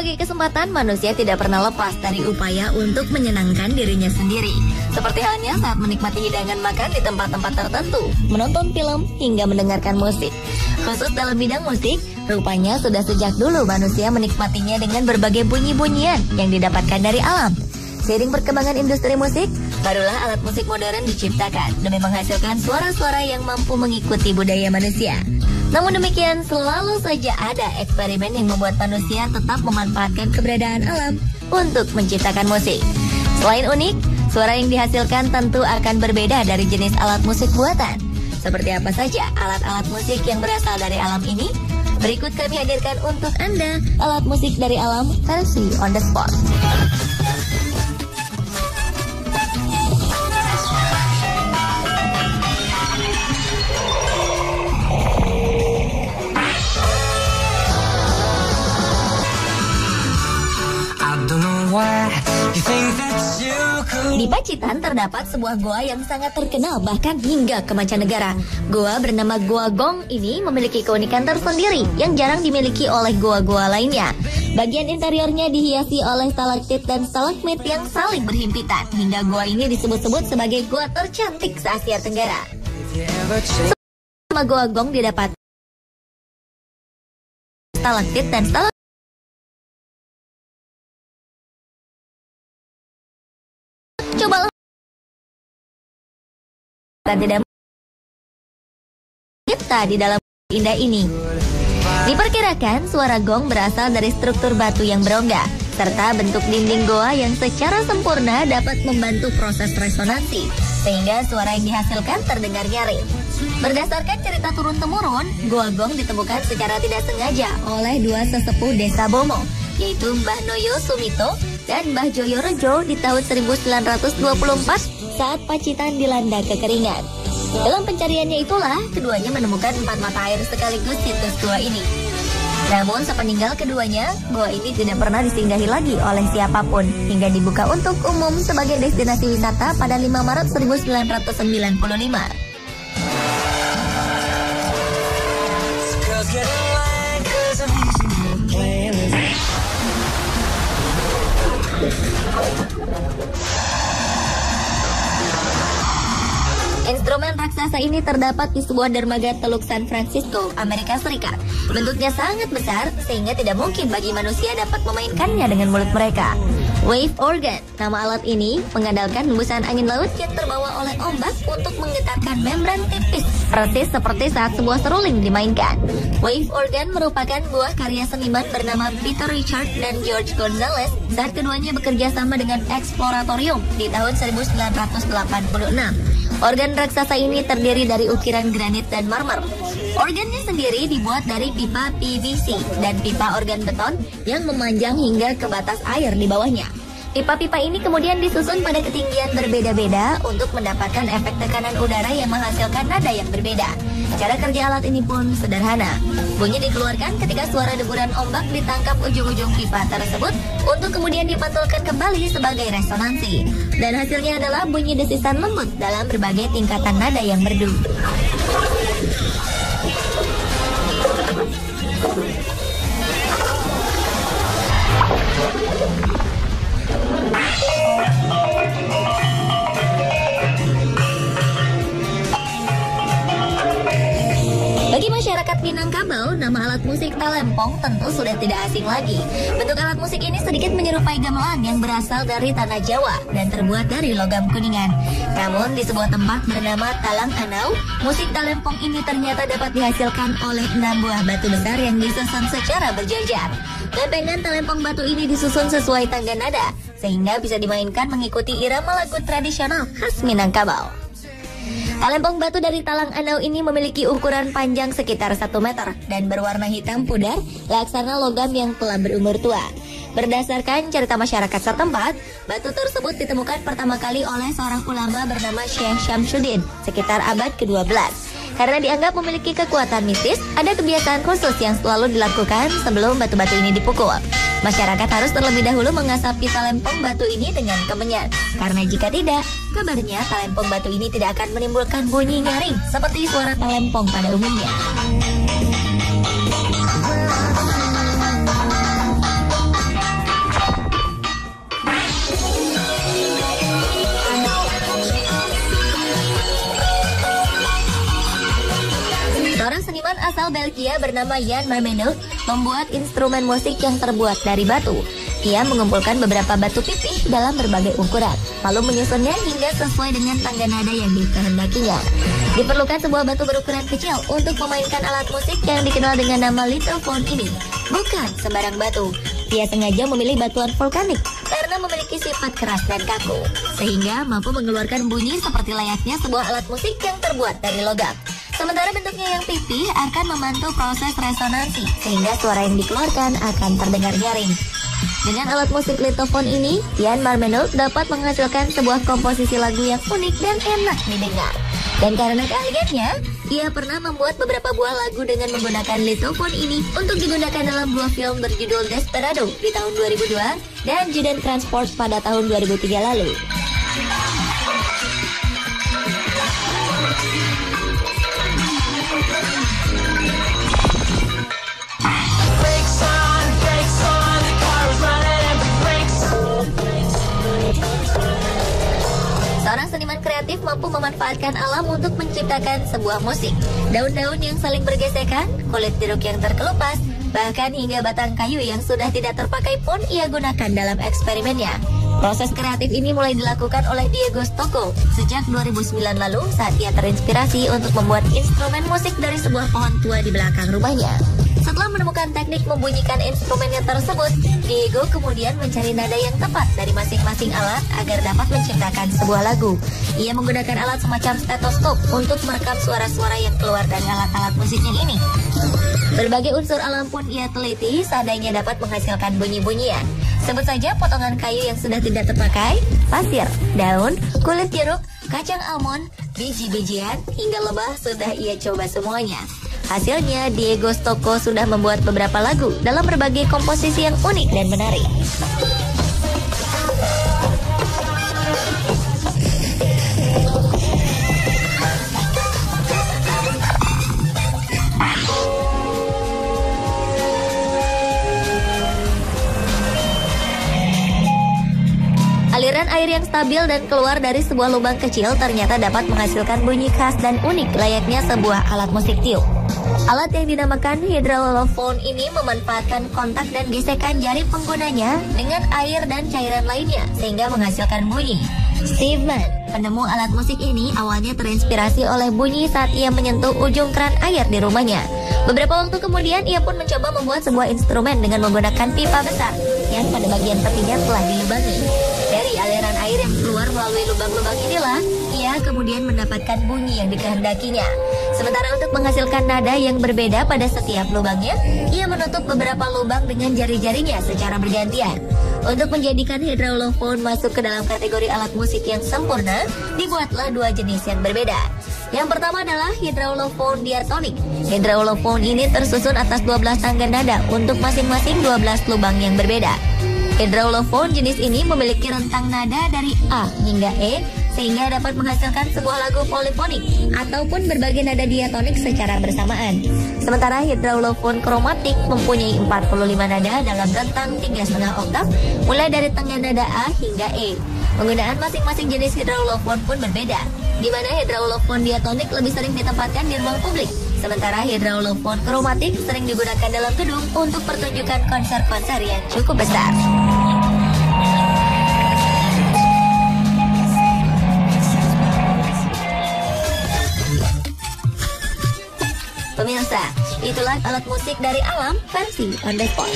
berbagai kesempatan manusia tidak pernah lepas dari upaya untuk menyenangkan dirinya sendiri. Seperti halnya saat menikmati hidangan makan di tempat-tempat tertentu, menonton film, hingga mendengarkan musik. Khusus dalam bidang musik, rupanya sudah sejak dulu manusia menikmatinya dengan berbagai bunyi-bunyian yang didapatkan dari alam. Seiring perkembangan industri musik, barulah alat musik modern diciptakan demi menghasilkan suara-suara yang mampu mengikuti budaya manusia. Namun demikian, selalu saja ada eksperimen yang membuat manusia tetap memanfaatkan keberadaan alam untuk menciptakan musik. Selain unik, suara yang dihasilkan tentu akan berbeda dari jenis alat musik buatan. Seperti apa saja alat-alat musik yang berasal dari alam ini? Berikut kami hadirkan untuk Anda alat musik dari alam versi on the spot. Di Pacitan terdapat sebuah goa yang sangat terkenal bahkan hingga ke mancanegara. Goa bernama Goa Gong ini memiliki keunikan tersendiri yang jarang dimiliki oleh goa-goa lainnya. Bagian interiornya dihiasi oleh stalaktit dan stalagmit yang saling berhimpitan, hingga goa ini disebut-sebut sebagai goa tercantik se-Asia Tenggara. Nama Goa Gong didapat stalaktit dan stalagmit. Cobalah tidak kita di dalam indah ini. Diperkirakan suara gong berasal dari struktur batu yang berongga serta bentuk dinding goa yang secara sempurna dapat membantu proses resonansi sehingga suara yang dihasilkan terdengar nyaring. Berdasarkan cerita turun-temurun, goa gong ditemukan secara tidak sengaja oleh dua sesepuh desa Bomo, yaitu Mbah Noyo Sumito dan Mbah Joyo Rejo di tahun 1924 saat Pacitan dilanda kekeringan. Dalam pencariannya itulah, keduanya menemukan 4 mata air sekaligus situs goa ini. Namun sepeninggal keduanya, goa ini tidak pernah disinggahi lagi oleh siapapun hingga dibuka untuk umum sebagai destinasi wisata pada 5 Maret 1995. Instrumen raksasa ini terdapat di sebuah dermaga Teluk San Francisco, Amerika Serikat. Bentuknya sangat besar sehingga tidak mungkin bagi manusia dapat memainkannya dengan mulut mereka. Wave organ, nama alat ini mengandalkan hembusan angin laut yang terbawa oleh ombak untuk menggetarkan membran tipis, persis seperti saat sebuah seruling dimainkan. Wave organ merupakan buah karya seniman bernama Peter Richard dan George Gonzalez saat keduanya bekerja sama dengan Exploratorium di tahun 1986. Organ raksasa ini terdiri dari ukiran granit dan marmer. Organnya sendiri dibuat dari pipa PVC dan pipa organ beton yang memanjang hingga ke batas air di bawahnya. Pipa-pipa ini kemudian disusun pada ketinggian berbeda-beda untuk mendapatkan efek tekanan udara yang menghasilkan nada yang berbeda. Cara kerja alat ini pun sederhana. Bunyi dikeluarkan ketika suara deburan ombak ditangkap ujung-ujung pipa tersebut untuk kemudian dipantulkan kembali sebagai resonansi. Dan hasilnya adalah bunyi desisan lembut dalam berbagai tingkatan nada yang merdu. Bagi masyarakat Minangkabau, nama alat musik talempong tentu sudah tidak asing lagi. Bentuk alat musik ini sedikit menyerupai gamelan yang berasal dari tanah Jawa dan terbuat dari logam kuningan. Namun di sebuah tempat bernama Talang Anau, musik talempong ini ternyata dapat dihasilkan oleh 6 buah batu besar yang disusun secara berjajar. Lempengan talempong batu ini disusun sesuai tangga nada, sehingga bisa dimainkan mengikuti irama lagu tradisional khas Minangkabau. Talempong batu dari Talang Anau ini memiliki ukuran panjang sekitar 1 meter dan berwarna hitam pudar, laksana logam yang telah berumur tua. Berdasarkan cerita masyarakat setempat, batu tersebut ditemukan pertama kali oleh seorang ulama bernama Syekh Syamsuddin sekitar abad ke-12. Karena dianggap memiliki kekuatan mistis, ada kebiasaan khusus yang selalu dilakukan sebelum batu-batu ini dipukul. Masyarakat harus terlebih dahulu mengasapi talempong batu ini dengan kemenyan. Karena jika tidak, kabarnya talempong batu ini tidak akan menimbulkan bunyi nyaring seperti suara talempong pada umumnya. asal Belgia bernama Jan Marmenuk membuat instrumen musik yang terbuat dari batu. Ia mengumpulkan beberapa batu pipih dalam berbagai ukuran, lalu menyusunnya hingga sesuai dengan tangga nada yang dikehendakinya. Diperlukan sebuah batu berukuran kecil untuk memainkan alat musik yang dikenal dengan nama Lithophone ini. Bukan sembarang batu. Dia sengaja memilih batuan vulkanik karena memiliki sifat keras dan kaku, sehingga mampu mengeluarkan bunyi seperti layaknya sebuah alat musik yang terbuat dari logam. Sementara bentuknya yang pipih akan membantu proses resonansi, sehingga suara yang dikeluarkan akan terdengar nyaring. Dengan alat musik lithophone ini, Jan Marmenuk dapat menghasilkan sebuah komposisi lagu yang unik dan enak didengar. Dan karena keahliannya, ia pernah membuat beberapa buah lagu dengan menggunakan lithophone ini untuk digunakan dalam dua film berjudul Desperado di tahun 2002 dan Juden Transport pada tahun 2003 lalu. Seorang seniman kreatif mampu memanfaatkan alam untuk menciptakan sebuah musik. Daun-daun yang saling bergesekan, kulit jeruk yang terkelupas, bahkan hingga batang kayu yang sudah tidak terpakai pun ia gunakan dalam eksperimennya. Proses kreatif ini mulai dilakukan oleh Diego Stocco sejak 2009 lalu saat ia terinspirasi untuk membuat instrumen musik dari sebuah pohon tua di belakang rumahnya. Setelah menemukan teknik membunyikan instrumennya tersebut, Diego kemudian mencari nada yang tepat dari masing-masing alat agar dapat menciptakan sebuah lagu. Ia menggunakan alat semacam stetoskop untuk merekam suara-suara yang keluar dari alat-alat musiknya ini. Berbagai unsur alam pun ia teliti seandainya dapat menghasilkan bunyi-bunyian. Sebut saja potongan kayu yang sudah tidak terpakai, pasir, daun, kulit jeruk, kacang almond, biji-bijian, hingga lebah sudah ia coba semuanya. Hasilnya, Diego Stocco sudah membuat beberapa lagu dalam berbagai komposisi yang unik dan menarik. Aliran air yang stabil dan keluar dari sebuah lubang kecil ternyata dapat menghasilkan bunyi khas dan unik layaknya sebuah alat musik tiup. Alat yang dinamakan hydraulophone ini memanfaatkan kontak dan gesekan jari penggunanya dengan air dan cairan lainnya sehingga menghasilkan bunyi. Steve Mann, penemu alat musik ini, awalnya terinspirasi oleh bunyi saat ia menyentuh ujung keran air di rumahnya. Beberapa waktu kemudian ia pun mencoba membuat sebuah instrumen dengan menggunakan pipa besar yang pada bagian tepinya telah dilubangi. Dari aliran air yang keluar melalui lubang-lubang inilah, ia kemudian mendapatkan bunyi yang dikehendakinya. Sementara untuk menghasilkan nada yang berbeda pada setiap lubangnya, ia menutup beberapa lubang dengan jari-jarinya secara bergantian. Untuk menjadikan hydraulophone masuk ke dalam kategori alat musik yang sempurna, dibuatlah dua jenis yang berbeda. Yang pertama adalah hydraulophone diatonik. Hydraulophone ini tersusun atas 12 tangga nada untuk masing-masing 12 lubang yang berbeda. Hydraulophone jenis ini memiliki rentang nada dari A hingga E sehingga dapat menghasilkan sebuah lagu polifonik ataupun berbagai nada diatonik secara bersamaan. Sementara hydraulophone kromatik mempunyai 45 nada dalam rentang 3,5 oktav mulai dari tangga nada A hingga E. Penggunaan masing-masing jenis hydraulophone pun berbeda, di mana hydraulophone diatonik lebih sering ditempatkan di ruang publik, sementara hydraulophone kromatik sering digunakan dalam gedung untuk pertunjukan konser-konser yang cukup besar. Pemirsa, itulah alat musik dari alam versi on the spot.